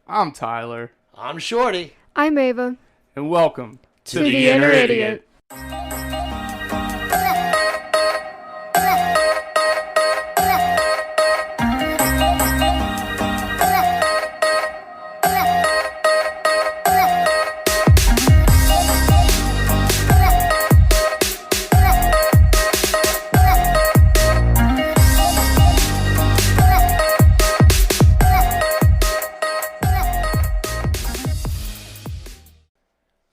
I'm Tyler, I'm Shorty. I'm Ava. and welcome To the Inner Idiot.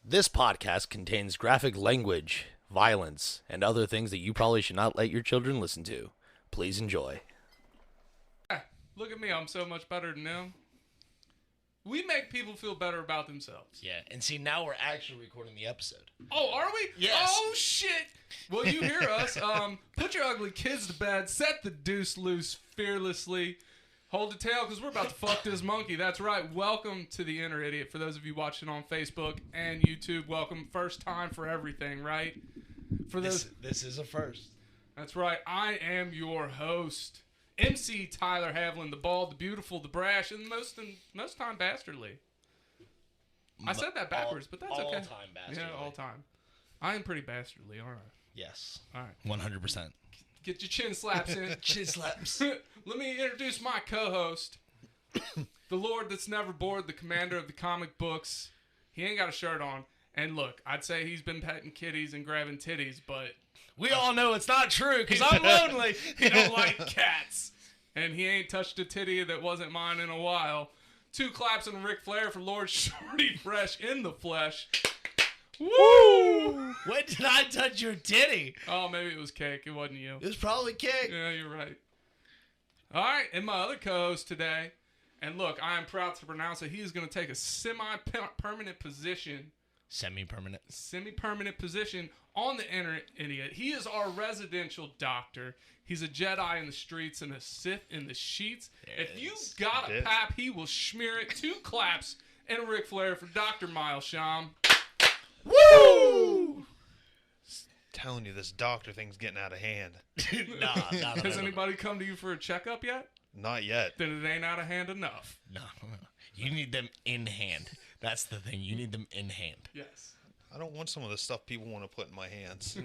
This podcast contains graphic language, violence, and other things that you probably should not let your children listen to. Please enjoy. Look at me, I'm so much better than them. We make people feel better about themselves. Yeah, and see, now we're actually recording the episode. Oh, are we? Yes. Oh, shit. Well, you hear us. Put your ugly kids to bed. Set the deuce loose fearlessly. Hold the tail, because we're about to fuck this monkey. That's right. Welcome to the Inner Idiot. For those of you watching on Facebook and YouTube, welcome. First time for everything, right? For those, This is a first. that's right. I am your host, MC Tyler Havlin, the bald, the beautiful, the brash, and most time bastardly. I said that backwards, but that's okay. All-time bastardly. Yeah, all time. I am pretty bastardly, aren't I? Yes. All right. 100%. Get your chin slaps in. Chin slaps. Let me introduce my co-host, the Lord that's never bored, the commander of the comic books. He ain't got a shirt on. And look, I'd say he's been petting kitties and grabbing titties, but We all know it's not true, because I'm lonely. he don't like cats. And he ain't touched a titty that wasn't mine in a while. 2 claps and Ric Flair for Lord Shorty Fresh in the flesh. Woo! When did I touch your titty? Oh, maybe it was cake. It wasn't you. It was probably cake. Yeah, you're right. All right, and my other co-host today, and look, I am proud to pronounce it. He is going to take a semi-permanent position on the Inner Idiot. He is our residential doctor. He's a Jedi in the streets and a Sith in the sheets. If you got a pap, he will smear it. 2 claps and Ric Flair for Dr. Miles Sham. Woo! Telling you, this doctor thing's getting out of hand. Nah, not Has anybody come to you for a checkup yet? Not yet. Then it ain't out of hand enough. No. You need them in hand. That's the thing. You need them in hand. Yes. I don't want some of the stuff people want to put in my hands.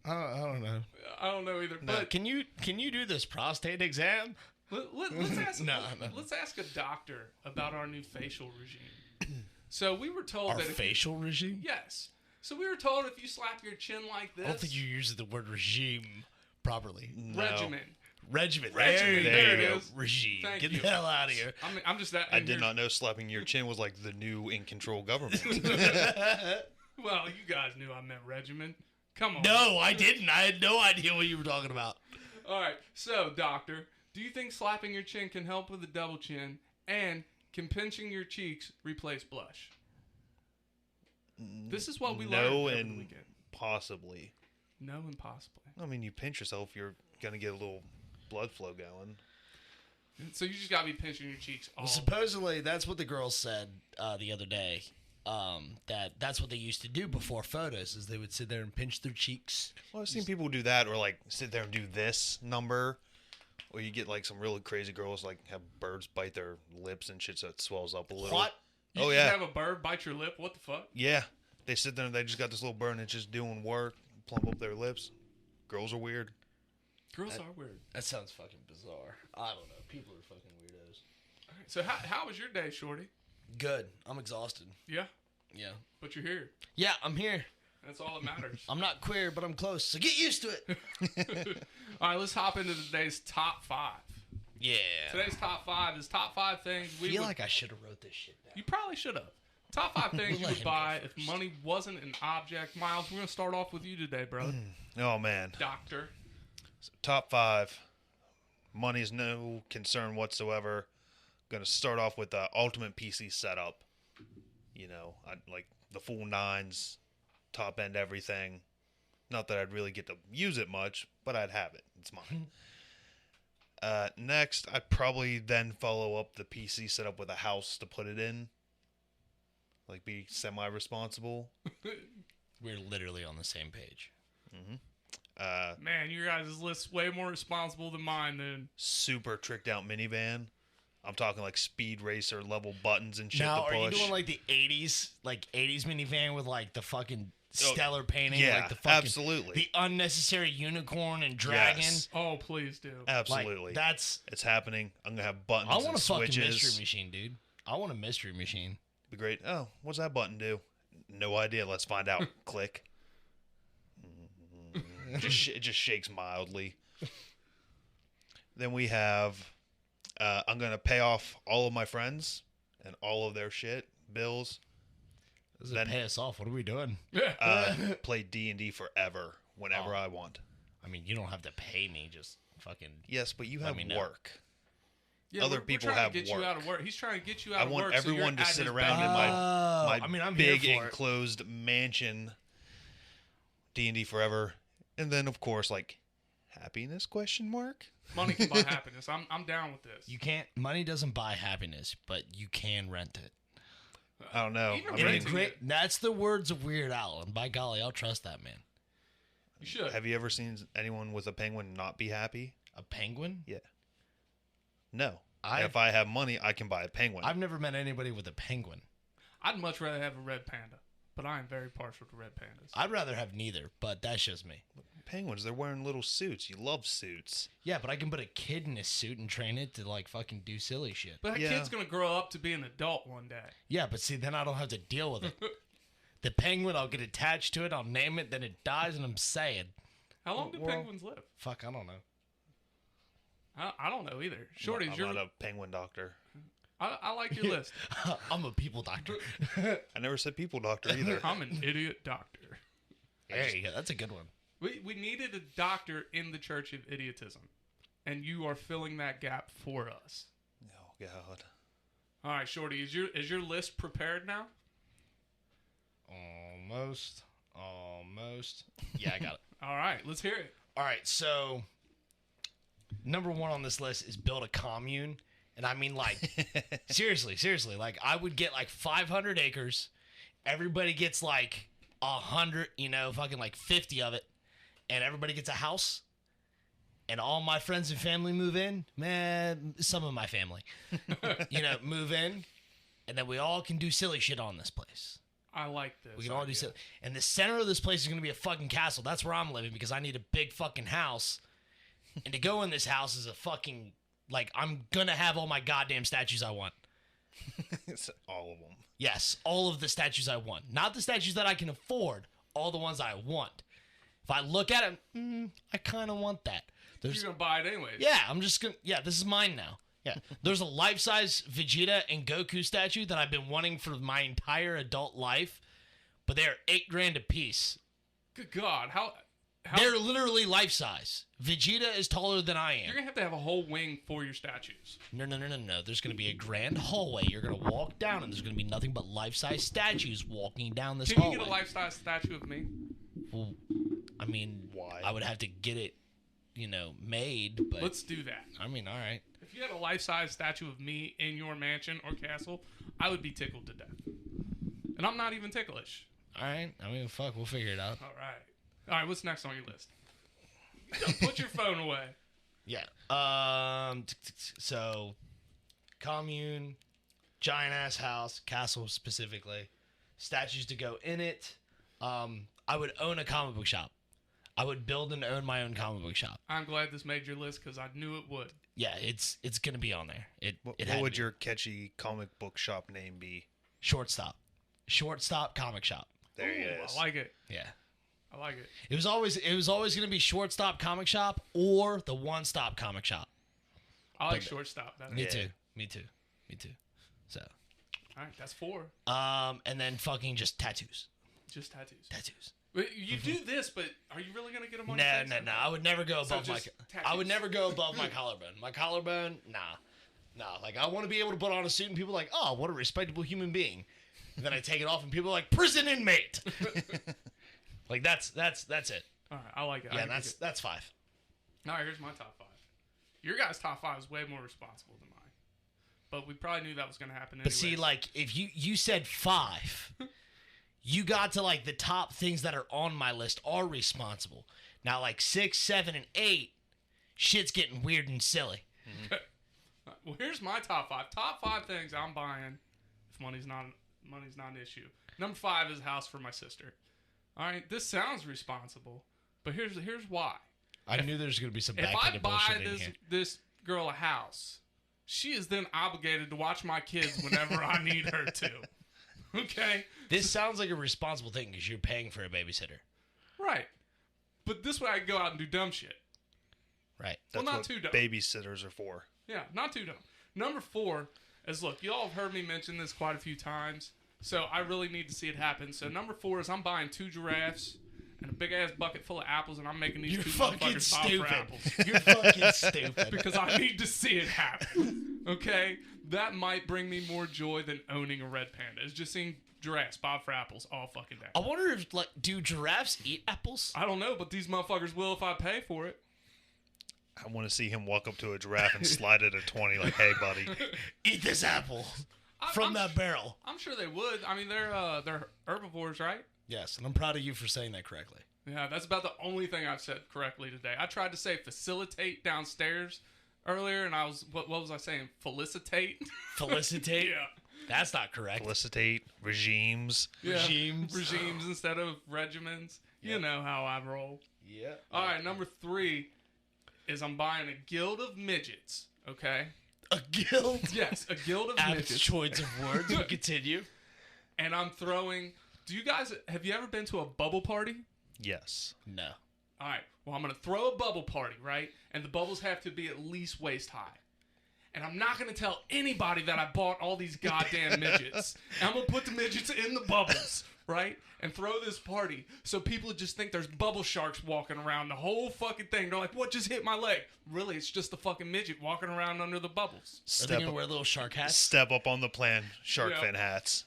I don't know. I don't know either. But Can you do this prostate exam? let's ask. No. Let's ask a doctor about our new facial regime. So we were told Our that facial regime? yes. So we were told if you slap your chin like this, I don't think you use the word regime properly. No. regimen. Regiment. Regimen, there you it go. is. Regime. Thank Get you. the hell out of here. I'm just that. I did not know slapping your chin was like the new in control government. Well, you guys knew I meant regimen. Come on. No, I didn't. I had no idea what you were talking about. All right. So, doctor, do you think slapping your chin can help with the double chin, and can pinching your cheeks replace blush? This is what we learned No, over the and weekend. possibly. No, and possibly. I mean, you pinch yourself, you're going to get a little blood flow going. So you just gotta be pinching your cheeks all. Well, supposedly, that's what the girls said the other day. That's what they used to do before photos, is they would sit there and pinch their cheeks. Well, I've seen people do that, or like sit there and do this number. Or you get like some really crazy girls like have birds bite their lips and shit so it swells up a little. What? You Oh, just yeah. have a bird bite your lip. What the fuck? Yeah. They sit there and they just got this little bird and it's just doing work, plump up their lips. Girls are weird. Girls are weird. That sounds fucking bizarre. I don't know. People are fucking weirdos. All right, so how was your day, Shorty? Good. I'm exhausted. Yeah, Yeah. but you're here. Yeah, I'm here. That's all that matters. I'm not queer, but I'm close. So get used to it. All right, let's hop into today's top 5. Yeah. Today's top 5 is top 5 things I feel like I should have wrote this shit down. you probably should have. Top 5 things you Let would him buy go if first. money wasn't an object. Miles, we're gonna start off with you today, brother. Oh, man. Doctor. Top 5. Money's no concern whatsoever. Gonna start off with the ultimate PC setup. You know, I like the full 9s, top end everything. Not that I'd really get to use it much, but I'd have it. It's mine. Next, I'd probably then follow up the PC setup with a house to put it in. Like, be semi-responsible. We're literally on the same page. Man, your guys' list's way more responsible than mine. Then Super tricked out minivan. I'm talking like speed racer level buttons and shit Now, to are you push. doing like the 80s minivan with like the fucking stellar painting? yeah, like the fucking, absolutely. The unnecessary unicorn and dragon? Yes. Oh, please do. Absolutely. Like, that's. It's happening. I'm gonna have buttons I want and a fucking switches. mystery machine, dude. I want a mystery machine. Be great. Oh, what's that button do? No idea. Let's find out. Click. It just shakes mildly. Then we have. I'm gonna pay off all of my friends and all of their shit bills. Does it Then- pay us off? What are we doing? Play D&D forever whenever I want. I mean, you don't have to pay me. Just fucking. Yes, but you Let have me know. work. Yeah, Other we're people trying have to get you work. out of work. He's trying to get you out I of want work. so you're everyone to at sit his around beck in and my Oh, my I mean, I'm big here for it. enclosed mansion. D&D forever, and then of course like happiness question mark. Money can buy happiness. I'm down with this. You can't. Money doesn't buy happiness, but you can rent it. I don't know. Even I In a renting mean, great. That's the words of Weird Al, and by golly, I'll trust that man. You should. have you ever seen anyone with a penguin not be happy? A penguin? No. I- If I have money, I can buy a penguin. I've never met anybody with a penguin. I'd much rather have a red panda, but I am very partial to red pandas. I'd rather have neither, but that's just me. Penguins, they're wearing little suits. You love suits. Yeah, but I can put a kid in a suit and train it to like fucking do silly shit. But that Yeah. kid's gonna grow up to be an adult one day. Yeah, but see, then I don't have to deal with it. The penguin, I'll get attached to it, I'll name it, then it dies, and I'm sad. How long do Well- penguins live? Fuck, I don't know. I don't know either. Shorty's I'm your. not a penguin doctor. I like your list. I'm a people doctor. I never said people doctor either. I'm an idiot doctor. There you go. That's a good one. We needed a doctor in the Church of Idiotism, and you are filling that gap for us. Oh God. All right, Shorty, is your list prepared now? Almost. Yeah, I got it. All right, let's hear it. All right, so number one on this list is build a commune. And I mean, like, seriously. Like, I would get like 500 acres. Everybody gets like 100, fucking like 50 of it. And everybody gets a house. And all my friends and family move in. Man, some of my family, move in. And then we all can do silly shit on this place. I like this. We can all do idea. silly. And the center of this place is going to be a fucking castle. That's where I'm living because I need a big fucking house. And to go in this house is a fucking, like, I'm going to have all my goddamn statues I want. It's all of them. Yes, all of the statues I want. Not the statues that I can afford, all the ones I want. If I look at them, I kind of want that. You're gonna buy it anyways. Yeah, I'm just gonna. Yeah, this is mine now. Yeah, there's a life-size Vegeta and Goku statue that I've been wanting for my entire adult life, but they're $8,000 a piece. Good God, how They're literally life-size. Vegeta is taller than I you're am. gonna have a whole wing for your statues. No. There's gonna be a grand hallway. You're gonna walk down, and there's gonna be nothing but life-size statues walking down this Can hallway. you get a life-size statue of me? Well, I mean, Why? I would have to get it, made. But Let's do that. I mean, all right. If you had a life-size statue of me in your mansion or castle, I would be tickled to death. And I'm not even ticklish. All right. I mean, fuck, we'll figure it out. All right, what's next on your list? Put your phone away. Yeah. So, commune, giant ass house, castle specifically, statues to go in it. I would own a comic book shop. I would build and own my own comic book shop. I'm glad this made your list because I knew it would. Yeah, it's gonna be on there. It What had to would be. your catchy comic book shop name be? Shortstop comic shop? There Ooh, it is. I like it. Yeah. I like it. It was always gonna be Shortstop comic shop or the One Stop comic shop. I like shortstop. That Me is. too. Me too. So, All right, that's 4. and then fucking just tattoos. Just tattoos. Tattoos. But you do this, but are you really gonna get them on No, your face? no. I would never go So above my. just I would tattoos. never go above my collarbone. My collarbone, nah. Like I want to be able to put on a suit and people are like, oh, what a respectable human being. And then I take it off and people are like, prison inmate. Like that's it. All right, I like it. I Yeah, can dig that's 5. it. All right, here's my top 5. Your guys' top 5 is way more responsible than mine, but we probably knew that was gonna happen. But see, anyways. like if you said 5, you got to like the top things that are on my list are responsible. Now like 6, 7, and 8, shit's getting weird and silly. Well, here's my top 5. Top 5 things I'm buying if money's not an issue. Number 5 is a house for my sister. All right, this sounds responsible, but here's why. I knew there was going to be some If I backhanded buy bullshit in here. this girl a house, she is then obligated to watch my kids whenever I need her to. Okay? This sounds like a responsible thing because you're paying for a babysitter. Right. But this way I can go out and do dumb shit. Right. That's not what too dumb. babysitters are for. Yeah, not too dumb. Number 4 is, look, y'all have heard me mention this quite a few times, so I really need to see it happen. So number 4 is I'm buying 2 giraffes and a big-ass bucket full of apples, and I'm making these You're two fucking motherfuckers bob for stupid. apples. You're fucking stupid. Because I need to see it happen. Okay? That might bring me more joy than owning a red panda. It's just seeing giraffes bob for apples all fucking day. I wonder if, like, do giraffes eat apples? I don't know, but these motherfuckers will if I pay for it. I want to see him walk up to a giraffe and slide it a 20 like, hey, buddy. Eat this apple from I'm- that barrel. I'm sure they would. I mean, they're herbivores, right? Yes, and I'm proud of you for saying that correctly. Yeah, that's about the only thing I've said correctly today. I tried to say facilitate downstairs earlier, and I was what was I saying? Felicitate. Felicitate? Yeah. That's not correct. Felicitate, regimes. Yeah. Regimes. Regimes instead of regiments. You know how I roll. Yeah. All right, number 3 is I'm buying a guild of midgets. Okay. A guild? Yes, a guild of Apt midgets. choice of words. We continue. And I'm throwing. Do you guys have you ever been to a bubble party? Yes. No. All right. Well, I'm going to throw a bubble party, right? And the bubbles have to be at least waist high. And I'm not going to tell anybody that I bought all these goddamn midgets. And I'm going to put the midgets in the bubbles, right? And throw this party so people just think there's bubble sharks walking around the whole fucking thing. They're like, what just hit my leg? Really, it's just a fucking midget walking around under the bubbles. Are they going to wear little shark hats? Step up on the plan, shark Yeah. fin hats.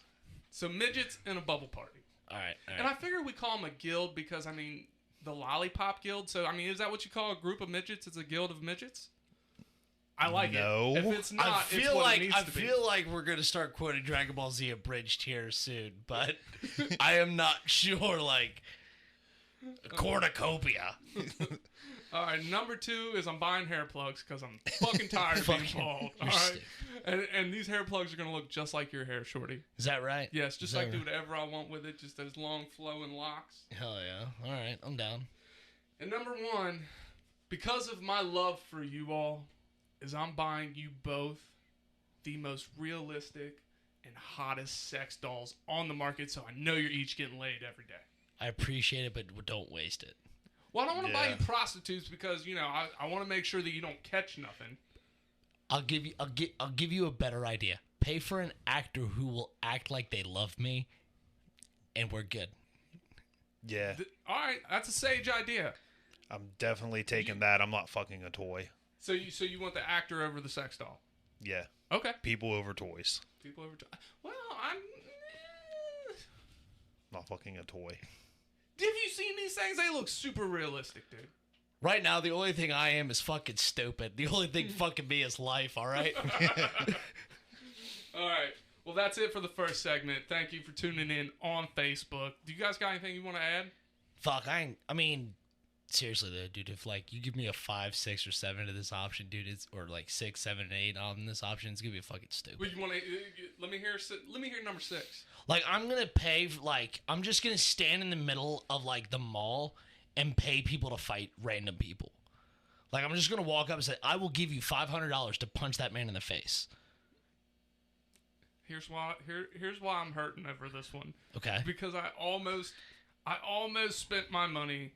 So midgets in a bubble party. All right. And I figure we call them a guild because, I mean, the Lollipop Guild. So, I mean, is that what you call a group of midgets? It's a guild of midgets? I like No. it. If it's not, I it's feel what like it needs I to be. feel like we're gonna start quoting Dragon Ball Z abridged here soon, but I am not sure. Like cornucopia. All right, number 2 is I'm buying hair plugs because I'm fucking tired of being Fucking- bald. you're All right, stupid. and these hair plugs are gonna look just like your hair, shorty. Is that right? Yes, just Is like that do whatever I want with it. Just those long flowing locks. Hell yeah! All right, I'm down. And number 1, because of my love for you all, is I'm buying you both the most realistic and hottest sex dolls on the market. So I know you're each getting laid every day. I appreciate it, but don't waste it. Well, I don't want to buy Yeah. you prostitutes because I want to make sure that you don't catch nothing. I'll give you a better idea. Pay for an actor who will act like they love me, and we're good. Yeah. All right, that's a sage idea. I'm definitely taking that. I'm not fucking a toy. So you want the actor over the sex doll? Yeah. Okay. People over toys. People over. Well, I'm. Not fucking a toy. Have you seen these things? They look super realistic, dude. Right now, the only thing I am is fucking stupid. The only thing fucking me is life. All right. All right. Well, that's it for the first segment. Thank you for tuning in on Facebook. Do you guys got anything you want to add? Fuck. I mean, seriously though, dude. If like you give me a 5, 6, or 7 to this option, dude, it's or like 6, 7, and 8 on this option, it's gonna be fucking stupid. Well, you want to? Let me hear. Let me hear number 6. Like I'm gonna pay. Like I'm just gonna stand in the middle of like the mall and pay people to fight random people. Like I'm just gonna walk up and say, "I will give you $500 to punch that man in the face." Here's why. Here's why I'm hurting over this one. Okay. Because I almost spent my money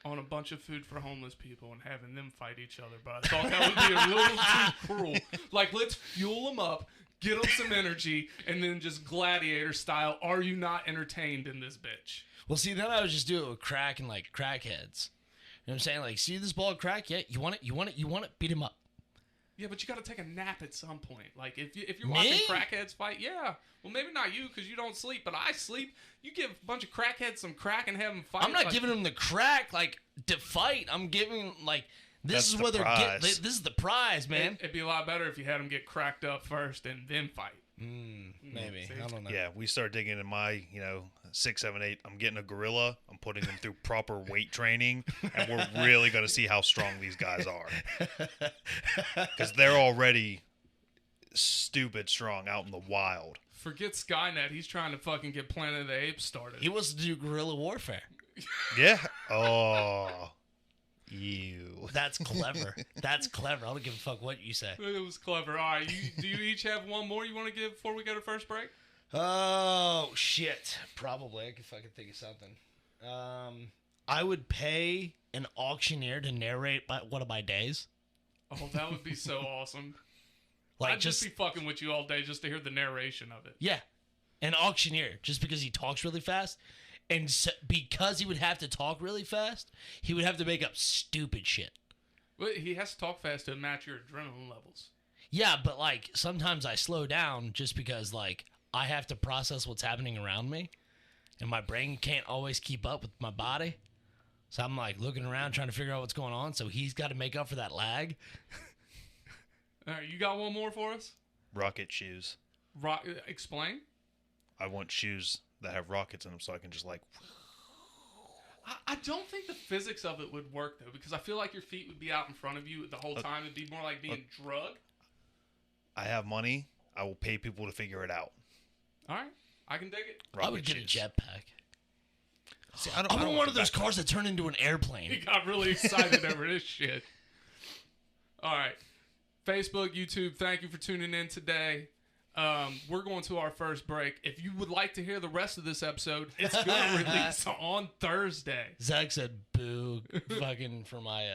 on a bunch of food for homeless people and having them fight each other, but I thought that would be a little too cruel. Like, let's fuel them up, get them some energy, and then just gladiator style. Are you not entertained in this bitch? Well, see, then I would just do it with crack and like crackheads. You know what I'm saying? Like, see this ball of crack? Yeah, you want it? You want it? You want it? Beat him up. Yeah, but you got to take a nap at some point. Like if you're Me? watching crackheads fight, yeah. Well, maybe not you because you don't sleep, but I sleep. You give a bunch of crackheads some crack and have them fight. I'm not like, giving them the crack like to fight. I'm giving like this That's is the where they're getting. prize. This is the prize, man. It'd be a lot better if you had them get cracked up first and then fight. Maybe see? I don't know. Yeah, we start digging in my, 6, 7, 8. I'm getting a gorilla. I'm putting them through proper weight training, and we're really going to see how strong these guys are. Because they're already stupid strong out in the wild. Forget Skynet. He's trying to fucking get Planet of the Apes started. He wants to do guerrilla warfare. Yeah. Oh. You. That's clever. That's clever. I don't give a fuck what you say. It was clever. All right, do you each have one more you want to give before we go to first break? Oh shit! Probably. If I could think of something. I would pay an auctioneer to narrate one of my days. Oh, that would be so awesome. Like I'd just be fucking with you all day just to hear the narration of it. Yeah, an auctioneer, just because he talks really fast, and because he would have to talk really fast, he would have to make up stupid shit. But he has to talk fast to match your adrenaline levels. Yeah, but like sometimes I slow down just because like I have to process what's happening around me, and my brain can't always keep up with my body. So I'm like looking around trying to figure out what's going on. So he's got to make up for that lag. All right, you got one more for us? Rocket shoes. Explain. I want shoes that have rockets in them so I can just like. I don't think the physics of it would work though, because I feel like your feet would be out in front of you the whole time. It'd be more like being drugged. I have money. I will pay people to figure it out. All right, I can dig it. I would get a jetpack. See, I want one of those cars that turn into an airplane. He got really excited over this shit. All right. Facebook, YouTube, thank you for tuning in today. We're going to our first break. If you would like to hear the rest of this episode, it's going to release on Thursday. Zach said boo fucking for my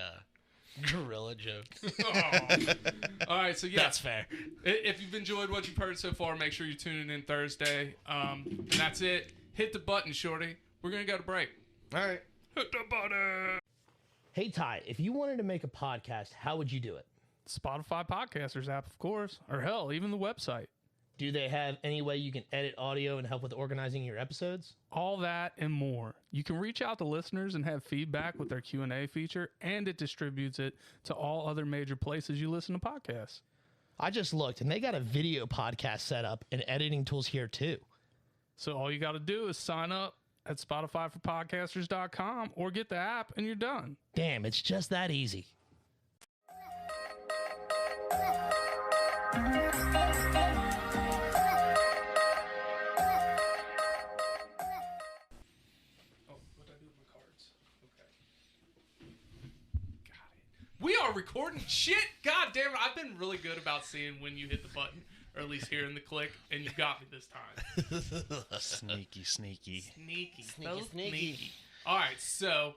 gorilla joke. Oh. All right, so yeah. That's fair. If you've enjoyed what you've heard so far, make sure you're tuning in Thursday. And that's it. Hit the button, shorty. We're going to go to break. All right. Hit the button. Hey, Ty, if you wanted to make a podcast, how would you do it? Spotify Podcasters app, of course. Or hell, even the website. Do they have any way you can edit audio and help with organizing your episodes? All that and more. You can reach out to listeners and have feedback with their Q&A feature, and it distributes it to all other major places you listen to podcasts. I just looked, and they got a video podcast set up and editing tools here, too. So all you got to do is sign up at SpotifyForPodcasters.com or get the app, and you're done. Damn, it's just that easy. We are recording shit. God damn it. I've been really good about seeing when you hit the button, or at least hearing the click, and you got me this time. Sneaky. Sneaky. Sneaky. All right, so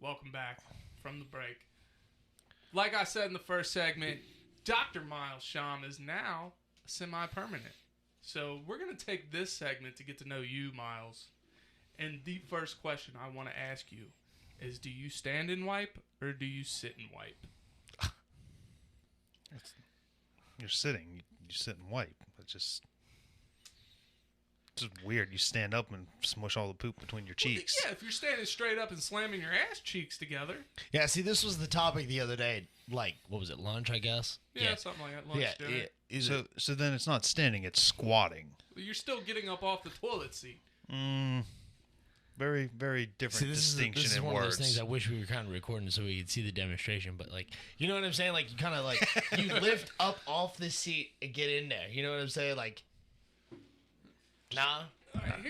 welcome back from the break. Like I said in the first segment, Dr. Miles Sham is now semi-permanent. So we're going to take this segment to get to know you, Miles. And the first question I want to ask you is, do you stand and wipe or do you sit and wipe? You're sitting. You sit and wipe. It's just weird. You stand up and smush all the poop between your cheeks. Yeah, if you're standing straight up and slamming your ass cheeks together. Yeah, see, this was the topic the other day. Like, what was it, lunch, I guess? Yeah, something like that. Lunch, dinner. So then it's not standing. It's squatting. You're still getting up off the toilet seat. Very, very different distinction this is in one words. of those things I wish we were kind of recording so we could see the demonstration. But, like, you know what I'm saying? Like, you kind of, like, you lift up off the seat and get in there. You know what I'm saying? Like, nah.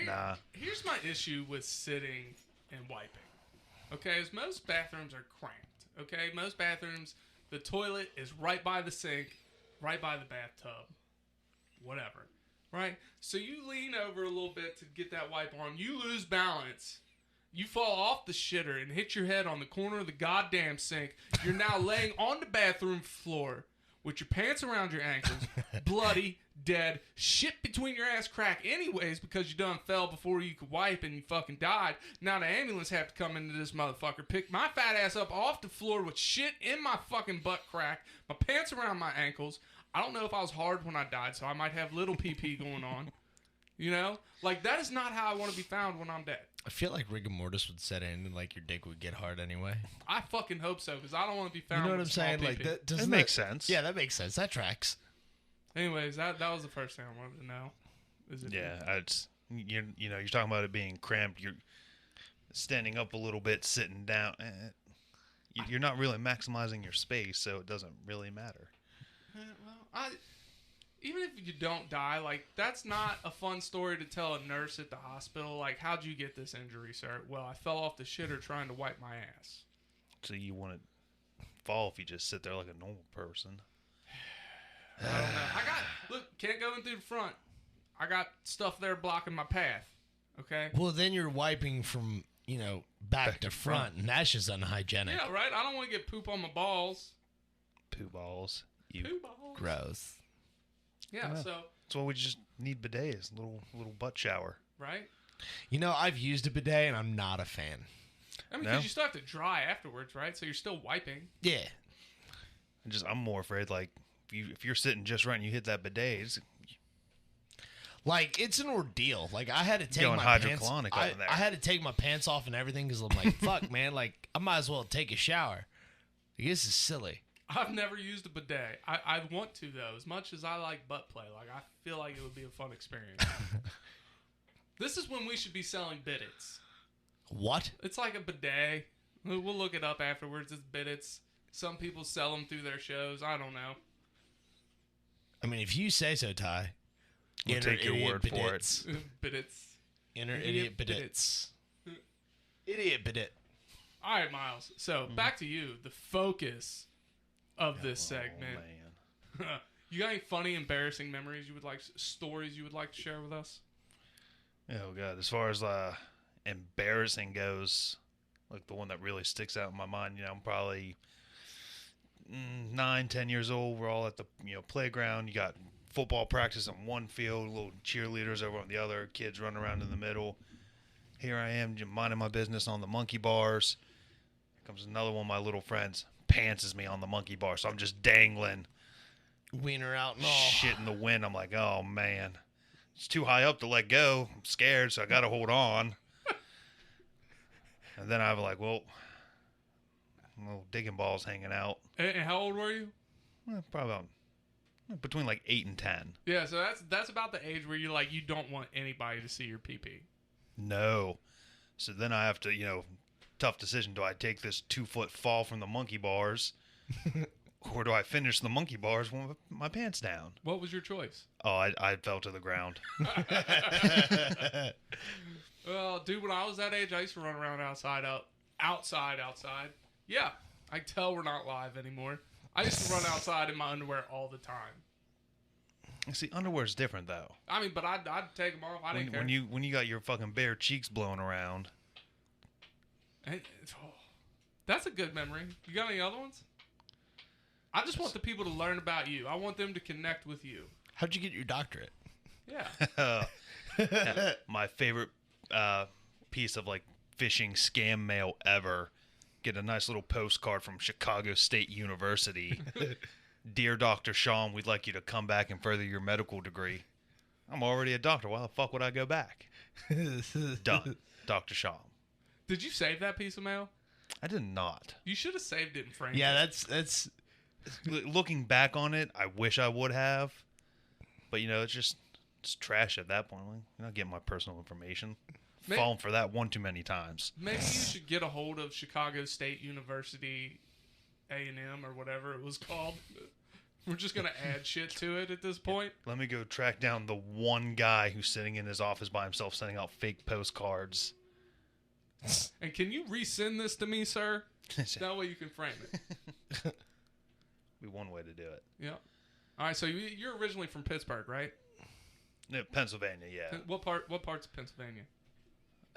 Nah. Here's my issue with sitting and wiping. Okay, is most bathrooms are cramped. Okay, most bathrooms, the toilet is right by the sink, right by the bathtub, whatever. Right? So you lean over a little bit to get that wipe on. You lose balance. You fall off the shitter and hit your head on the corner of the goddamn sink. You're now laying on the bathroom floor with your pants around your ankles, bloody, dead, shit between your ass crack anyways because you done fell before you could wipe and you fucking died. Now the ambulance have to come into this motherfucker, pick my fat ass up off the floor with shit in my fucking butt crack, my pants around my ankles. I don't know if I was hard when I died, so I might have little pee going on. You know? Like, that is not how I want to be found when I'm dead. I feel like rigor mortis would set in and, like, your dick would get hard anyway. I fucking hope so, because I don't want to be found You know what with I'm small saying? Like, pee-pee. That makes sense. Yeah, that makes sense. That tracks. Anyways, that was the first thing I wanted to know. Is it It's you know, you're talking about it being cramped. You're standing up a little bit, sitting down. You're not really maximizing your space, so it doesn't really matter. Well, even if you don't die, like, that's not a fun story to tell a nurse at the hospital. Like, how'd you get this injury, sir? Well, I fell off the shitter trying to wipe my ass. So you wouldn't fall if you just sit there like a normal person. I don't know. Look, can't go in through the front. I got stuff there blocking my path. Okay? Well, then you're wiping from, back to front, and that's just unhygienic. Yeah, right? I don't want to get poop on my balls. Poo balls. You. Poo balls. Gross. Yeah, so, That's why we just need bidets, little butt shower. right? I've used a bidet, and I'm not a fan. I mean, No? because you still have to dry afterwards, right? So you're still wiping. Yeah. I'm more afraid, like, if you're sitting just right and you hit that bidet, it's Like, it's an ordeal. Like, I had to take going my hydrochloric pants. over there. I had to take my pants off and everything because I'm like, fuck, man. Like, I might as well take a shower. Like, this is silly. I've never used a bidet. I want to, though. As much as I like butt play, like, I feel like it would be a fun experience. This is when we should be selling bidets. What? It's like a bidet. We'll look it up afterwards. It's bidets. Some people sell them through their shows. I don't know. I mean, if you say so, Ty. We'll take your Idiot word for it. bidets. Bidets. Inner Idiot idiot bidets. Idiot bidet. All right, Miles. So, back to you. The focus of this segment. Oh, man. You got any funny, embarrassing memories you would like, stories you would like to share with us? Oh, God. As far as embarrassing goes, like the one that really sticks out in my mind, I'm probably 9, 10 years old. We're all at the playground. You got football practice on one field, little cheerleaders over on the other, kids running around in the middle. Here I am, just minding my business on the monkey bars. Here comes another one of my little friends, pantses me on the monkey bar, so I'm just dangling Wiener out and all. shit in the wind. I'm like, oh man, it's too high up to let go. I'm scared, so I got to hold on. And then I was like, well, little digging balls hanging out. And how old were you? Probably about between like 8 and 10. Yeah, so that's about the age where you don't want anybody to see your pee-pee. No. So then I have to, tough decision. Do I take this 2-foot fall from the monkey bars or do I finish the monkey bars with my pants down? What was your choice? Oh, I fell to the ground. Well, dude, when I was that age, I used to run around outside. Yeah, I can tell we're not live anymore. I used to run outside in my underwear all the time. See, underwear's different though. I mean, but I'd take them off. I didn't care. When you got your fucking bare cheeks blowing around. That's a good memory. You got any other ones? I just want the people to learn about you. I want them to connect with you. How'd you get your doctorate? Yeah. My favorite piece of phishing scam mail ever. Get a nice little postcard from Chicago State University. Dear Dr. Sean, we'd like you to come back and further your medical degree. I'm already a doctor. Why the fuck would I go back? Done. Dr. Sean. Did you save that piece of mail? I did not. You should have saved it and framed Yeah, it. that's Looking back on it, I wish I would have. But, it's trash at that point. You're not getting my personal information. Falling for that one too many times. Maybe you should get a hold of Chicago State University A&M or whatever it was called. We're just going to add shit to it at this point. Let me go track down the one guy who's sitting in his office by himself sending out fake postcards. And can you resend this to me, sir? That way you can frame it. Be one way to do it. Yeah. All right, so you're originally from Pittsburgh, right? No, Pennsylvania, yeah. What parts of Pennsylvania?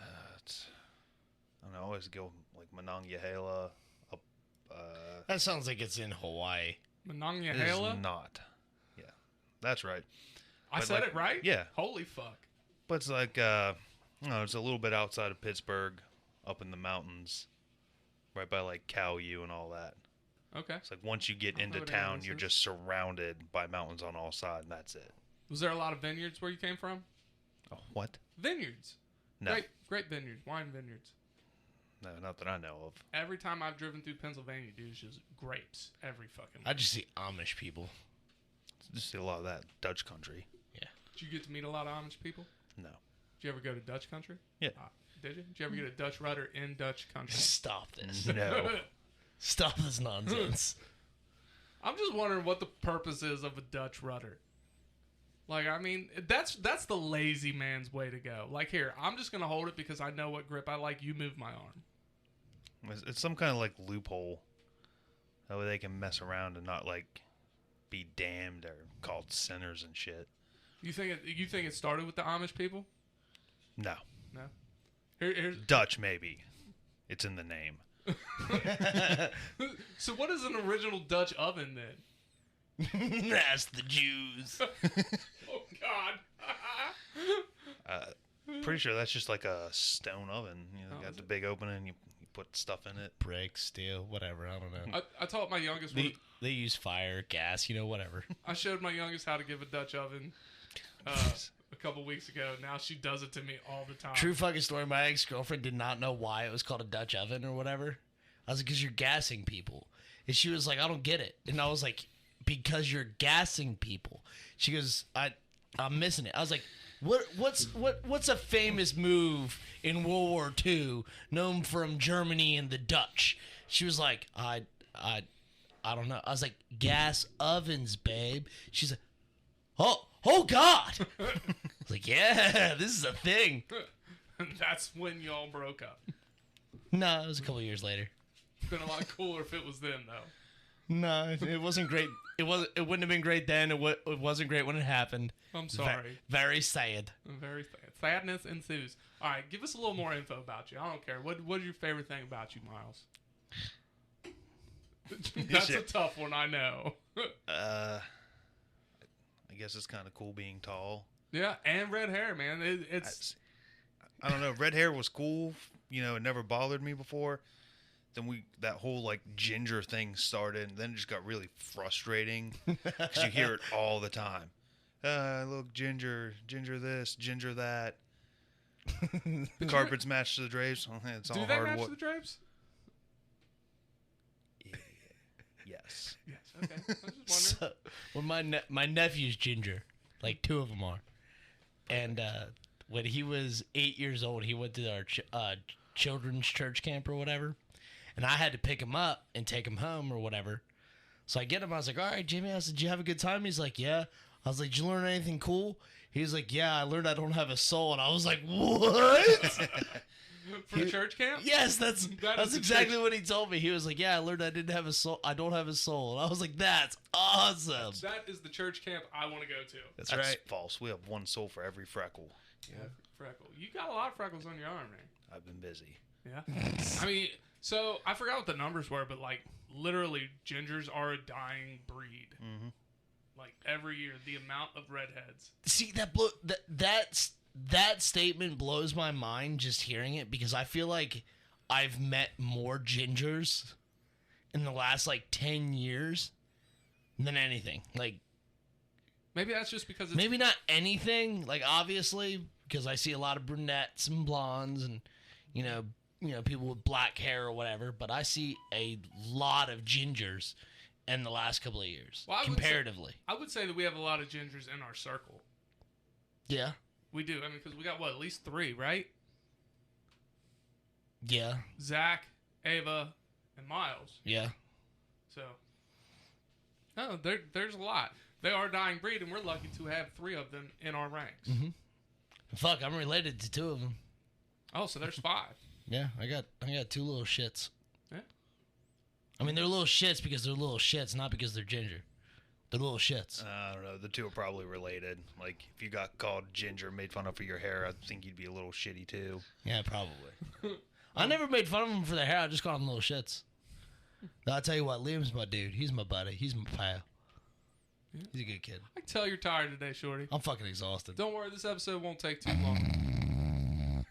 I don't know, I always go Monongahela up. that sounds like it's in Hawaii. Monongahela? It is not. Yeah, that's right. I but said it right? Yeah. Holy fuck. But it's it's a little bit outside of Pittsburgh, up in the mountains, right by Cowyu and all that. Okay. It's once you get I don't into know what any of town, this you're is. just surrounded by mountains on all sides, and that's it. Was there a lot of vineyards where you came from? Oh, what? Vineyards. No, Great vineyards. Wine vineyards. no, not that I know of. Every time I've driven through Pennsylvania, dude, it's just grapes. Every fucking I just see Amish people. Just see a lot of that Dutch country. Did you get to meet a lot of Amish people? No. Did you ever go to Dutch country? Yeah. Did you? Did you ever get a Dutch rudder in Dutch country? Stop this. No. Stop this nonsense. I'm just wondering what the purpose is of a Dutch rudder. Like, I mean, that's the lazy man's way to go. Like, here, I'm just gonna hold it because I know what grip I like. You move my arm. It's some kind of like loophole. That way they can mess around and not like be damned or called sinners and shit. You think it started with the Amish people? No. No. Here's Dutch, maybe. It's in the name. So what is an original Dutch oven then? That's the Jews. Oh God. Pretty sure that's just like a stone oven. You know, got the big opening, you put stuff in it. Brick, steel, whatever. I don't know. I taught my youngest. They use fire, gas, whatever. I showed my youngest how to give a Dutch oven a couple weeks ago. Now she does it to me all the time. True fucking story. My ex-girlfriend did not know why it was called a Dutch oven or whatever. I was like, because you're gassing people. And she was like, I don't get it. And I was like, because you're gassing people. She goes, I'm missing it. I was like, what's a famous move in World War II known from Germany and the Dutch? She was like, I don't know. I was like, gas ovens, babe. She's like, oh God. I was like, yeah, this is a thing. And that's when y'all broke up. No, it was a couple years later. Been a lot cooler if it was then, though. No, it wasn't great. It wouldn't have been great then. It wasn't great when it happened. I'm sorry. Very sad. Very sad. Sadness ensues. All right, give us a little more info about you. I don't care. What is your favorite thing about you, Miles? That's a tough one, I know. I guess it's kind of cool being tall. Yeah, and red hair, man. It's I don't know. Red hair was cool. It never bothered me before. Then that whole like ginger thing started, and then it just got really frustrating because you hear it all the time. Look, ginger this, ginger that. The carpets match the drapes. It's all do they match hardwood. the drapes? Yeah. Yes. Yes. Okay. I was just wondering. So, well, my nephew's ginger, like two of them are, and when he was 8 years old, he went to our children's church camp or whatever. And I had to pick him up and take him home or whatever. So I get him. I was like, all right, Jimmy. I said, did you have a good time? He's like, yeah. I was like, did you learn anything cool? He's like, yeah, I learned I don't have a soul. And I was like, what? For church camp? Yes, that's is exactly what he told me. He was like, yeah, I learned I didn't have a soul. I don't have a soul. And I was like, that's awesome. That is the church camp I want to go to. That's That's right. false. We have one soul for every freckle. Yeah, freckle. You got a lot of freckles on your arm, man. I've been busy. Yeah. I mean, so I forgot what the numbers were, but like literally, gingers are a dying breed. Mm-hmm. Like every year, the amount of redheads. See, that statement blows my mind just hearing it, because I feel like I've met more gingers in the last like 10 years than anything. Like, Maybe that's just because it's maybe not anything, like obviously, because I see a lot of brunettes and blondes and people with black hair or whatever, but I see a lot of gingers in the last couple of years, Well, comparatively. I would say that we have a lot of gingers in our circle. Yeah. We do. I mean, because we got at least 3, right? Yeah. Zach, Ava, and Miles. Yeah. So, there's a lot. They are a dying breed, and we're lucky to have 3 of them in our ranks. Mm-hmm. Fuck, I'm related to 2 of them. Oh, so there's 5. Yeah, I got 2 little shits. Yeah. I mean, they're little shits because they're little shits, not because they're ginger. They're little shits. I don't know. The two are probably related. Like, if you got called ginger, made fun of for your hair, I think you'd be a little shitty too. Yeah, probably. I never made fun of them for their hair. I just called them little shits. I'll tell you what, Liam's my dude. He's my buddy. He's my pal. He's a good kid. I can tell you're tired today, Shorty. I'm fucking exhausted. Don't worry, this episode won't take too long.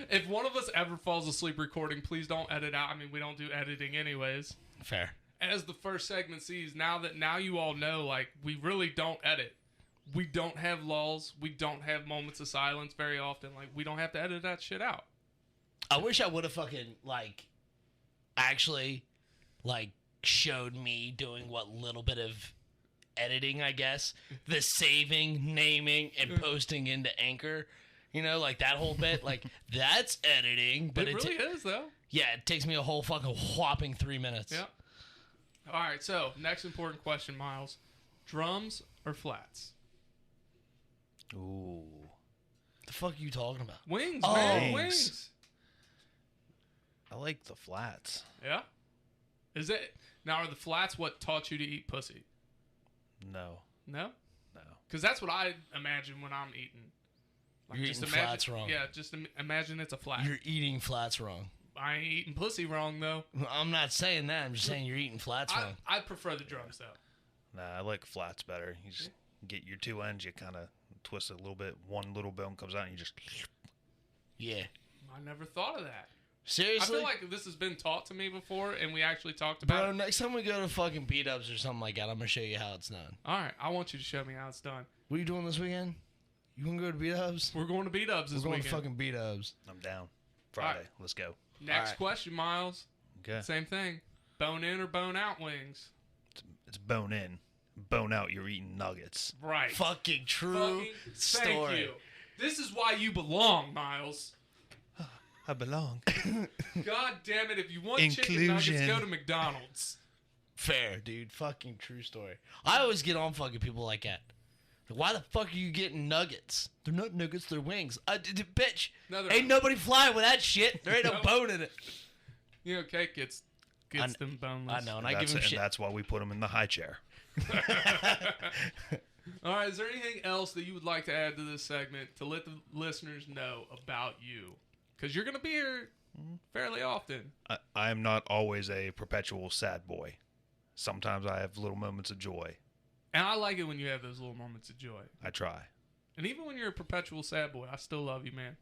If one of us ever falls asleep recording, please don't edit out. I mean, we don't do editing anyways. Fair. As the first segment sees, now you all know, like, we really don't edit. We don't have lulls. We don't have moments of silence very often. Like, we don't have to edit that shit out. I wish I would have fucking, actually, showed me doing what little bit of editing, I guess. The saving, naming, and posting into Anchor. That whole bit. That's editing. But it really is, though. Yeah, it takes me a whole fucking whopping 3 minutes. Yeah. All right, so next important question, Miles. Drums or flats? Ooh. The fuck are you talking about? Wings, Oh. man, Wings. wings. I like the flats. Yeah. Is it now? Are the flats what taught you to eat pussy? No. No, No. because that's what I imagine when I'm eating. Like, You're just eating imagine, flats wrong. Yeah, just imagine it's a flat. You're eating flats wrong. I ain't eating pussy wrong though. I'm not saying that. I'm just saying you're eating flats wrong. I prefer the drums though. Nah, I like flats better. You just get your two ends, you kind of twist it a little bit. One little bone comes out, and you just. Yeah. I never thought of that. I Seriously? feel like this has been taught to me before, and we actually talked about Bro, it. next time we go to fucking beat-ups or something like that, I'm going to show you how it's done. All right, I want you to show me how it's done. What are you doing this weekend? You want to go to beat-ups? We're going to beat-ups We're this going weekend. to fucking beat-ups. I'm down. Friday. right. Let's go. Next All right. question, Miles. Okay. Same thing. Bone in or bone out wings? It's bone in. Bone out, you're eating nuggets. Right. Fucking true Fucking story. Thank you. This is why you belong, Miles. I belong. God damn it! If you want chicken nuggets, Inclusion. go to McDonald's. Fair, dude. Fucking true story. I always get on fucking people like that. Why the fuck are you getting nuggets? They're not nuggets, they're wings. Bitch, No, they're ain't not. nobody flying with that shit. There ain't no No. bone in it. You know, cake gets them boneless. I know, and I That's give him it, shit. and that's why we put them in the high chair. All right. Is there anything else that you would like to add to this segment to let the listeners know about you? Because you're gonna be here fairly often. I am not always a perpetual sad boy. Sometimes I have little moments of joy. And I like it when you have those little moments of joy. I try. And even when you're a perpetual sad boy, I still love you, man.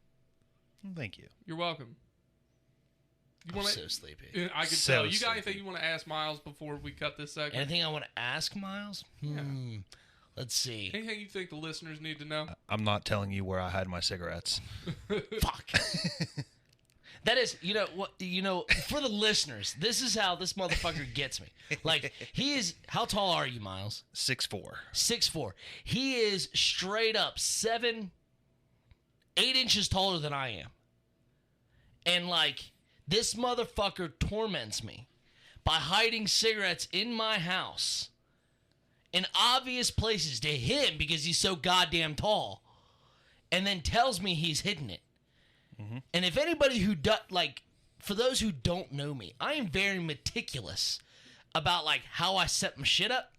Thank you. You're welcome. You I'm wanna, so sleepy. I can So tell. You got sleepy. anything you want to ask Miles before we cut this segment? Anything I want to ask, Miles? Let's see. Anything you think the listeners need to know? I'm not telling you where I hide my cigarettes. Fuck. That is, you know what? You know, for the listeners, this is how this motherfucker gets me. Like, he is. How tall are you, Miles? 6'4". 6'4". He is straight up 8 inches taller than I am, and like this motherfucker torments me by hiding cigarettes in my house in obvious places to him because he's so goddamn tall, and then tells me he's hidden it. And if anybody who for those who don't know me, I am very meticulous about like how I set my shit up.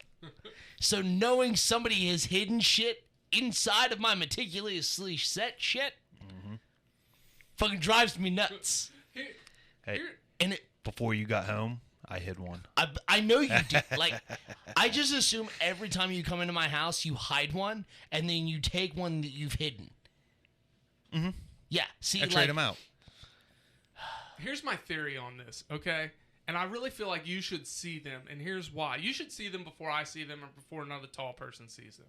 So knowing somebody has hidden shit inside of my meticulously set shit fucking drives me nuts. Here, Hey, here, And before you got home, I hid one. I know you do. Like, I just assume every time you come into my house, you hide one, and then you take one that you've hidden. Mm-hmm. Yeah. See, I trade them out. here's my theory on this, okay? And I really feel like you should see them, and here's why. You should see them before I see them or before another tall person sees them.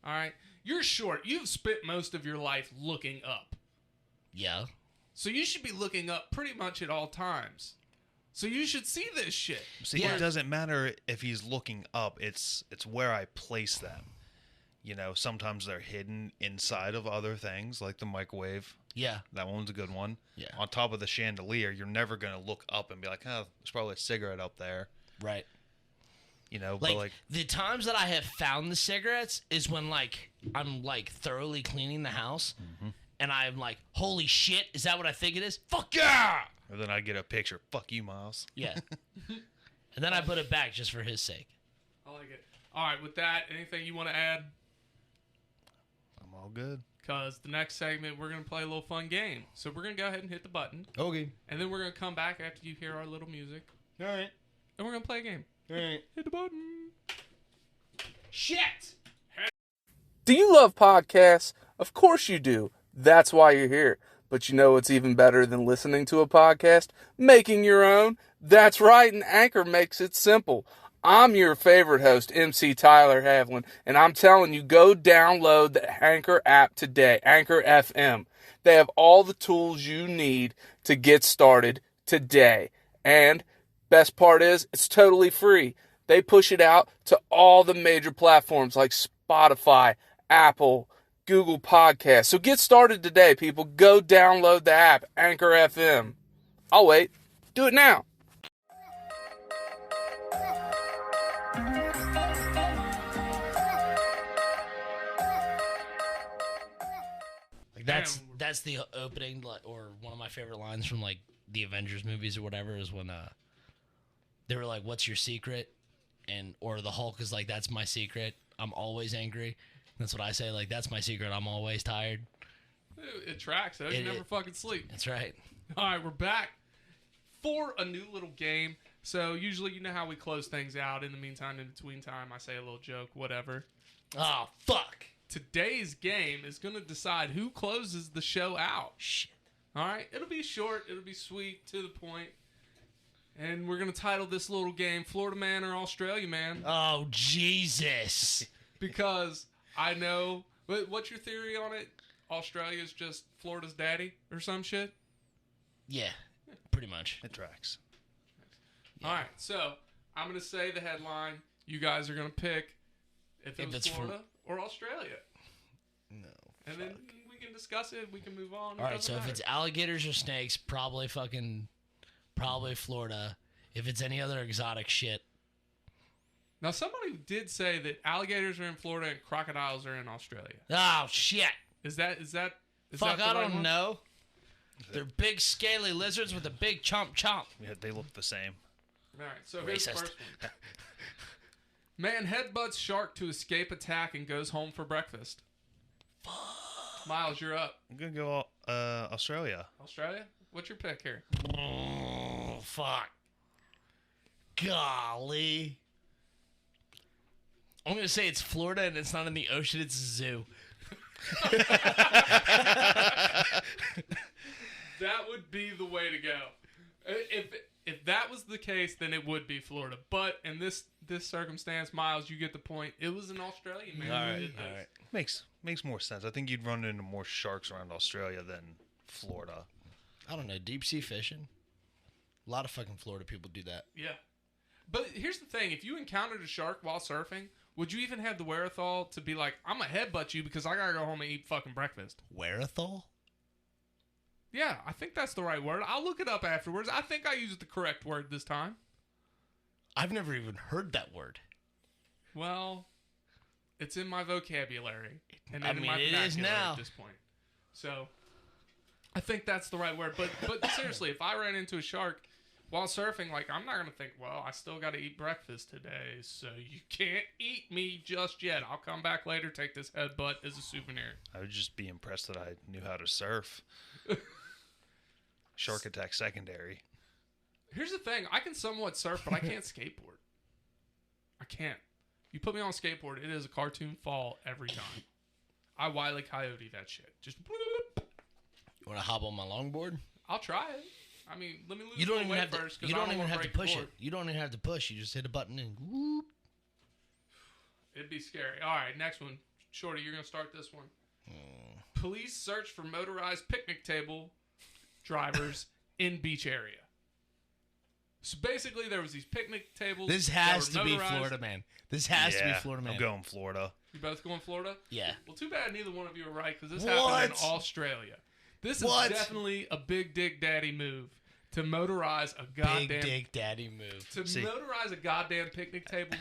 All right? You're short. You've spent most of your life looking up. Yeah. So you should be looking up pretty much at all times. So you should see this shit. See, Yeah. it doesn't matter if he's looking up. It's where I place them. You know, sometimes they're hidden inside of other things, like the microwave. Yeah. That one's a good one. Yeah. On top of the chandelier, you're never going to look up and be like, oh, there's probably a cigarette up there. Right. You know, Like, but like, the times that I have found the cigarettes is when like I'm like thoroughly cleaning the house, and I'm like, holy shit, is that what I think it is? Fuck yeah! or then I get a picture. Fuck you, Miles. Yeah. And then I put it back just for his sake. I like it. All right, with that, anything you want to add? I'm all good. Because the next segment, we're going to play a little fun game. So we're going to go ahead and hit the button. Okay. And then we're going to come back after you hear our little music. All right. And we're going to play a game. All right. Hit the button. Shit! Do you love podcasts? Of course you do. That's why you're here. But you know what's even better than listening to a podcast? Making your own. That's right, and Anchor makes it simple. I'm your favorite host, MC Tyler Havlin, and I'm telling you, go download the Anchor app today, Anchor FM. They have all the tools you need to get started today. And best part is, it's totally free. They push it out to all the major platforms like Spotify, Apple, Google Podcasts. So get started today, people. Go download the app, Anchor FM. I'll wait. Do it now. like, That's damn, that's the opening, like, or one of my favorite lines from like the Avengers movies or whatever is when they were like, "What's your secret?" and or the Hulk is like, "That's my secret. I'm always angry." That's what I say. Like, that's my secret. I'm always tired. it tracks. Though. You It- never it- fucking sleep. That's right. All right, we're back for a new little game. So usually, you know how we close things out. In the meantime, in between time, I say a little joke, whatever. Oh fuck. Today's game is going to decide who closes the show out. Shit. All right, it'll be short, it'll be sweet, to the point. And we're going to title this little game Florida Man or Australia Man Oh Jesus. because I know. What's your theory on it? Australia's just Florida's daddy or some shit? Yeah. Pretty much. It tracks. All right, so I'm going to say the headline. You guys are going to pick if If was it's Florida or Australia. No. And then we can discuss it. We can move on. All right. So if it's alligators or snakes, probably Florida. If it's any other exotic shit, Now, somebody did say that alligators are in Florida and crocodiles are in Australia. oh shit. Is that Fuck, the I right don't one? know. They're big scaly lizards with a big chomp chomp. Yeah, they look the same. All right, so here's the Racist. first one. Man headbutts shark to escape attack and goes home for breakfast. Miles, you're up. I'm gonna go Australia. Australia? What's your pick here? Oh, fuck. Golly. I'm going to say it's Florida and it's not in the ocean, it's a zoo. That would be the way to go. If that was the case, then it would be Florida. But in this circumstance, Miles, you get the point. It was an Australian man who did this. Makes more sense. I think you'd run into more sharks around Australia than Florida. I don't know, deep sea fishing. A lot of fucking Florida people do that. Yeah. But here's the thing. If you encountered a shark while surfing, would you even have the wherewithal to be like, I'm going to headbutt you because I got to go home and eat fucking breakfast? Wherethol? Yeah, I think that's the right word. I'll look it up afterwards. I think I used the correct word this time. I've never even heard that word. Well, it's in my vocabulary. And I in mean, my it is vernacular now. at this point. So, I think that's the right word. But seriously, if I ran into a shark while surfing, like, I'm not going to think, well, I still got to eat breakfast today, so you can't eat me just yet. I'll come back later, take this headbutt as a souvenir. I would just be impressed that I knew how to surf. Shark attack secondary. Here's the thing. I can somewhat surf, but I can't skateboard. I can't. You put me on a skateboard, it is a cartoon fall every time. I Wile E. Coyote that shit. Just whoop. You want to hop on my longboard? I'll try it. I mean, let me lose You don't my even weight have to. first. 'Cause You I don't even wanna have to break the push board. it. You don't even have to push. You just hit a button and whoop. It'd be scary. All right, next one. Shorty, you're going to start this one. Police search for motorized picnic table drivers in beach area. So basically, there was these picnic tables. This that has were to be motorized. Florida man. This has to be Florida man. I'm going Florida. You both going Florida? Yeah. Well, too bad neither one of you are right because this happened in Australia. This is What? definitely a big dick daddy move to motorize a Big goddamn dick daddy move. to See. motorize a goddamn picnic table.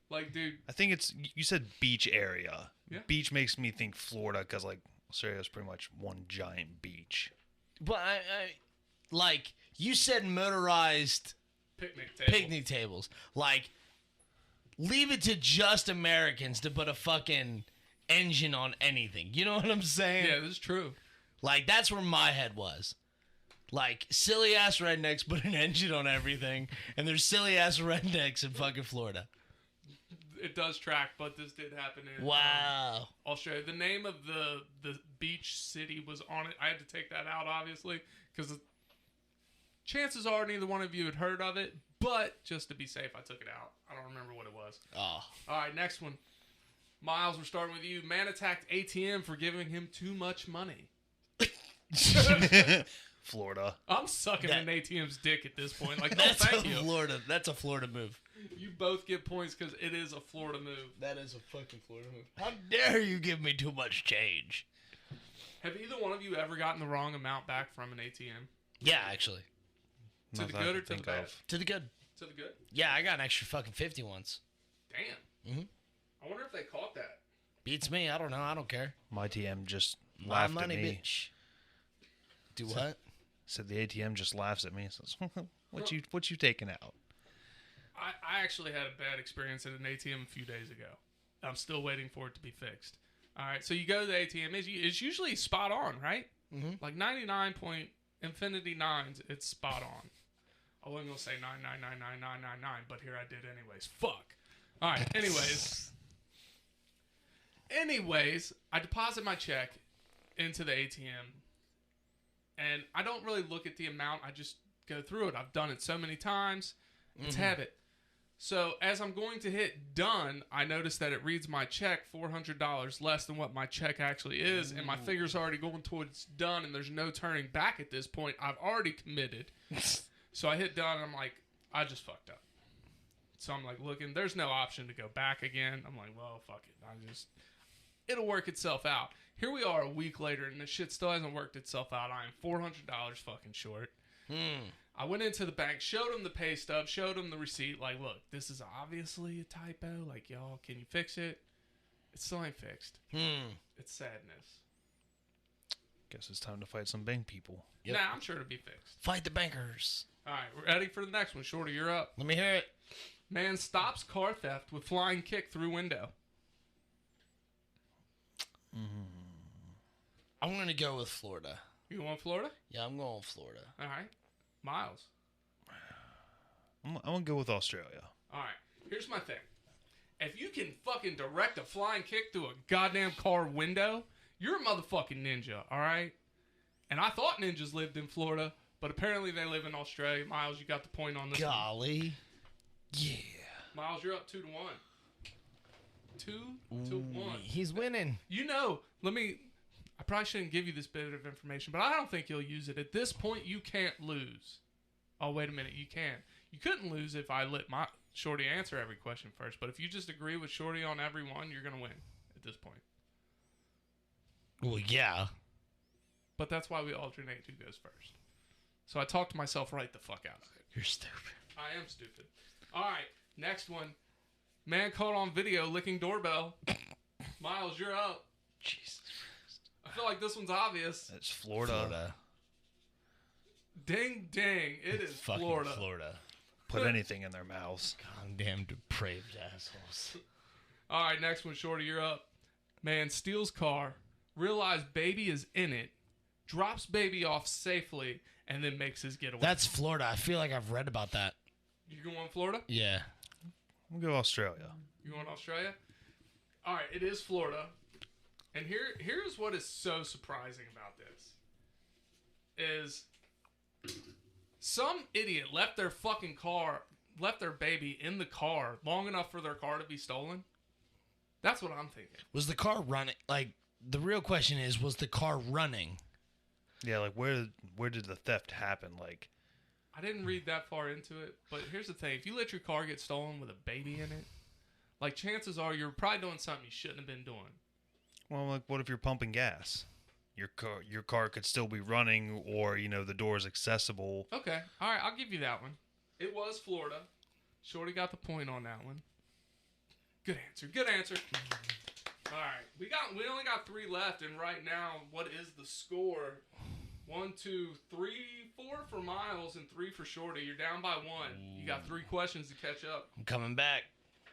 Like, dude, I think it's you said beach area. Yeah. Beach makes me think Florida because like Australia is pretty much one giant beach. But I like you said, motorized picnic tables. Like, leave it to just Americans to put a fucking engine on anything. You know what I'm saying? Yeah, this is true. Like, that's where my head was. Like, silly ass rednecks put an engine on everything, and there's silly ass rednecks in fucking Florida. It does track, but this did happen in Wow. Australia. The name of the beach city was on it. I had to take that out, obviously, because chances are neither one of you had heard of it. But just to be safe, I took it out. I don't remember what it was. Oh. All right, next one. Miles, we're starting with you. Man attacked ATM for giving him too much money. Florida. I'm sucking That- an ATM's dick at this point. Like, no, That's thank a you. Florida. That's a Florida move. You both get points because it is a Florida move. That is a fucking Florida move. How dare you give me too much change? Have either one of you ever gotten the wrong amount back from an ATM? Yeah, actually. To Not the that I good or can to the think bad? of. To the good. To the good? Yeah, I got an extra fucking 50 once. Damn. Mhm. I wonder if they caught that. Beats me. I don't know. I don't care. My TM just My laughed money, at me. bitch. Do what? Said the ATM just laughs at me. Says, "What you taking out?" I actually had a bad experience at an ATM a few days ago. I'm still waiting for it to be fixed. All right, so you go to the ATM. It's usually spot on, right? Mhm. Like 99.999s, it's spot on. I wasn't going to say 9999999, but here I did anyways. Fuck. All right, Anyways, I deposit my check into the ATM, and I don't really look at the amount. I just go through it. I've done it so many times. It's habit. So as I'm going to hit done, I notice that it reads my check $400 less than what my check actually is, and my finger's already going towards done, and there's no turning back at this point. I've already committed. So I hit done, and I'm like, I just fucked up. So I'm like looking. There's no option to go back again. I'm like, well, fuck it. It'll work itself out. Here we are a week later, and this shit still hasn't worked itself out. I am $400 fucking short. I went into the bank, showed them the pay stub, showed them the receipt. Like, look, this is obviously a typo. Like, y'all, can you fix it? It still ain't fixed. It's sadness. Guess it's time to fight some bank people. Yep. Nah, I'm sure it'll be fixed. Fight the bankers. All right, we're ready for the next one. Shorty, you're up. Let me hear it. Man stops car theft with flying kick through window. I'm going to go with Florida. You want Florida? Yeah, I'm going with Florida. All right. Miles. I'm gonna go with Australia. All right. Here's my thing. If you can fucking direct a flying kick through a goddamn car window, you're a motherfucking ninja, all right? And I thought ninjas lived in Florida, but apparently they live in Australia. Miles, you got the point on this one. Golly. Yeah. Miles, you're up 2-1. 2-1. He's winning. You know, I probably shouldn't give you this bit of information, but I don't think you'll use it. At this point, you can't lose. Oh, wait a minute. You can. You couldn't lose if I let my Shorty answer every question first, but if you just agree with Shorty on every one, you're going to win at this point. Well, yeah. But that's why we alternate who goes first. So I talked myself right the fuck out of it. You're stupid. I am stupid. All right, next one. Man caught on video licking doorbell. Miles, you're up. Jesus. I feel like this one's obvious. It's Florida. Ding, ding. It is Fucking Florida. Put anything in their mouths. Goddamn depraved assholes. All right, next one, Shorty, you're up. Man steals car, realizes baby is in it, drops baby off safely, and then makes his getaway. That's Florida. I feel like I've read about that. You going Florida? Yeah. I'm gonna go Australia. You going Australia? All right, it is Florida. And here's what is so surprising about this. Is some idiot left their baby in the car long enough for their car to be stolen? That's what I'm thinking. Was the car running? Like, the real question is, was the car running? Yeah, like where did the theft happen? Like, I didn't read that far into it, but here's the thing. If you let your car get stolen with a baby in it, like, chances are you're probably doing something you shouldn't have been doing. well, like what if you're pumping gas? Your car could still be running, or the door is accessible. Okay. All right, I'll give you that one. It was Florida. Shorty got the point on that one. Good answer. Good answer. All right. We only got 3 left, and right now, what is the score? 1, 2, 3, 4 for Miles and 3 for Shorty. You're down by 1. You got 3 questions to catch up. I'm coming back.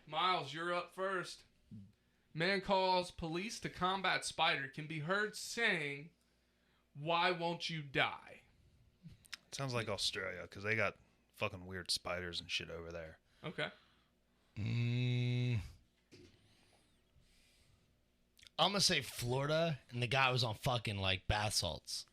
Miles, you're up first. Man calls police to combat spider can be heard saying, "Why won't you die?" Sounds like Australia, because they got fucking weird spiders and shit over there. Okay. I'm going to say Florida, and the guy was on fucking, like, bath salts.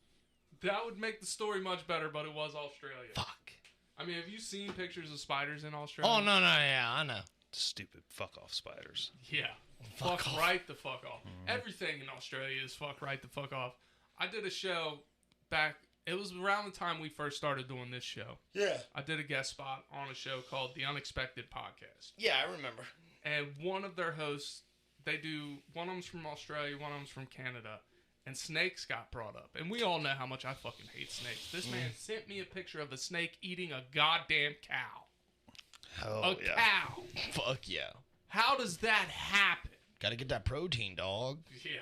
That would make the story much better, but it was Australia. Fuck. I mean, have you seen pictures of spiders in Australia? Oh, no, yeah, I know. Stupid fuck off spiders. Yeah. Fuck Fuck off. right the fuck off. Everything in Australia is fuck right the fuck off. I did a show back, it was around the time we first started doing this show. Yeah. I did a guest spot on a show called The Unexpected Podcast. Yeah, I remember. And one of their hosts, one of them's from Australia, one of them's from Canada, and snakes got brought up. And we all know how much I fucking hate snakes. This man sent me a picture of a snake eating a goddamn cow. Oh, A yeah. cow. Fuck yeah. How does that happen? Got to get that protein, dog. Yeah.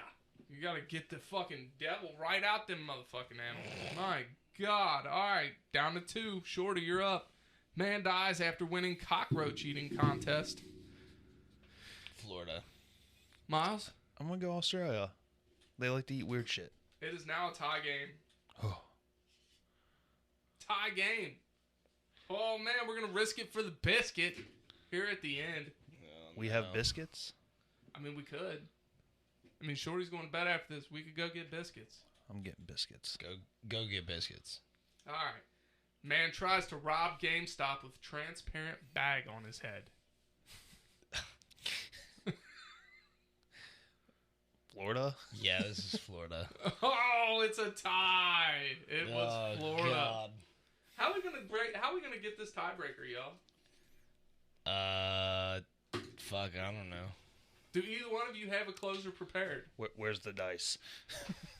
You gotta get the fucking devil right out them motherfucking animals. My God. All right, down to 2. Shorty, you're up. Man dies after winning cockroach eating contest. Florida. Miles, I'm gonna go Australia. They like to eat weird shit. it is now a tie game. Oh. Tie game. Oh, man, we're going to risk it for the biscuit here at the end. We have biscuits. I mean, we could. I mean, Shorty's going to bed after this. We could go get biscuits. I'm getting biscuits. Go get biscuits. All right. Man tries to rob GameStop with transparent bag on his head. Florida. Yeah, this is Florida. Oh, it's a tie. It was Florida. God. How are we gonna get this tiebreaker, y'all? Fuck, I don't know. Do either one of you have a closer prepared? Where's the dice?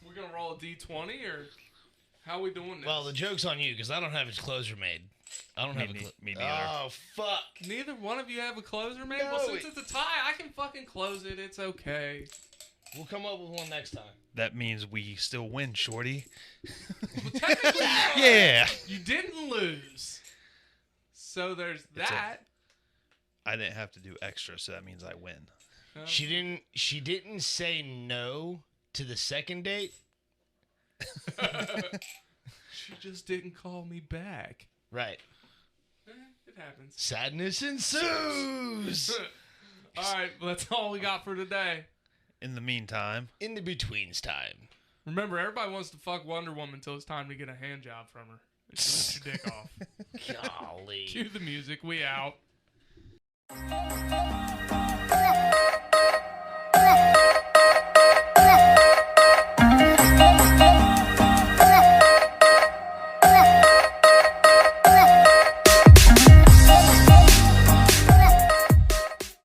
We're gonna roll a D20 or how are we doing this? Well, the joke's on you because I don't have his closer made. I don't have a closer. Me neither. Oh fuck! Neither one of you have a closer, man? Well, since it's a tie, I can fucking close it. It's okay. We'll come up with one next time. That means we still win, Shorty. Well, technically, Yeah. you didn't lose. So there's that. I didn't have to do extra, so that means I win. She didn't say no to the second date. She just didn't call me back. Right. It happens. Sadness ensues. All right, well, that's all we got for today. In the meantime, In the betweens time. Remember, everybody wants to fuck Wonder Woman until it's time to get a hand job from her. It's your dick off. Golly. Cue the music. We out.